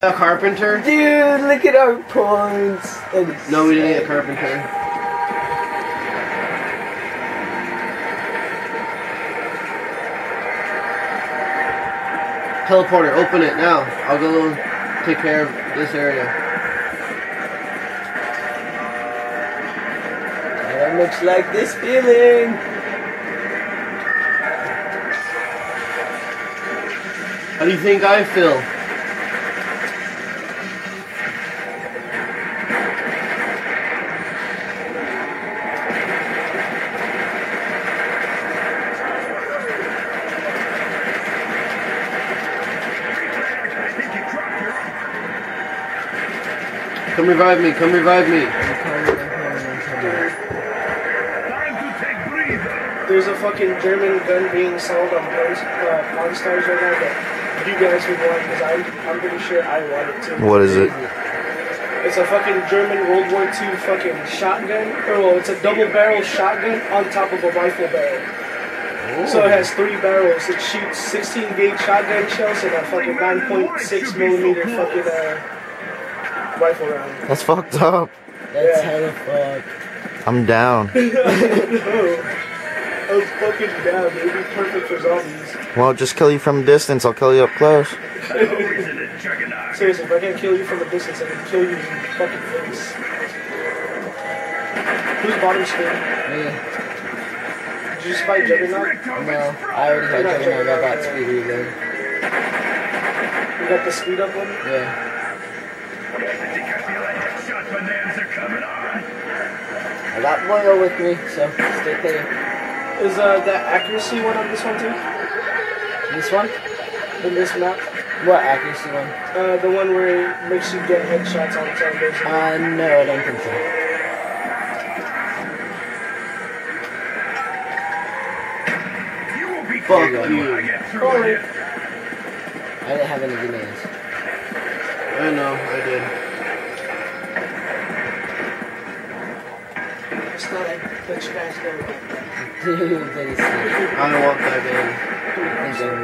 A carpenter? Dude, look at our points. No, we didn't get a carpenter. Teleporter, open it now. I'll go take care of this area. How much like this feeling? How do you think I feel? Come revive me, come revive me. There's a fucking German gun being sold on Pawn Stars right now that you guys would want, because I'm pretty sure I want it too. What is it? It's a fucking German World War II fucking shotgun. Or well, it's a double barrel shotgun on top of a rifle barrel. Ooh. So it has 3 barrels. It shoots 16 gauge shotgun shells and a fucking 9.6 millimeter fucking rifle round. That's fucked up. That's hella fucked. I'm down. I was fucking down. It would be perfect for zombies. Well, I'll just kill you from a distance. I'll kill you up close. Seriously, if I can't kill you from a distance, I can kill you in the fucking face. Who's bottom screen? Me. Did you just buy Juggernaut? No, I already had Juggernaut. I got speed reload. You got the speed up one? Yeah. I got Moyle with me, so stay clear. Is that accuracy one on this one too? This one? In this map? What accuracy one? The one where it makes you get headshots on television. No, I don't think so. Fuck you. Sorry. I didn't have any demands. I know, I did. Just thought I'd let you guys know. Dude, that is sick. I don't want that gun. Thank you.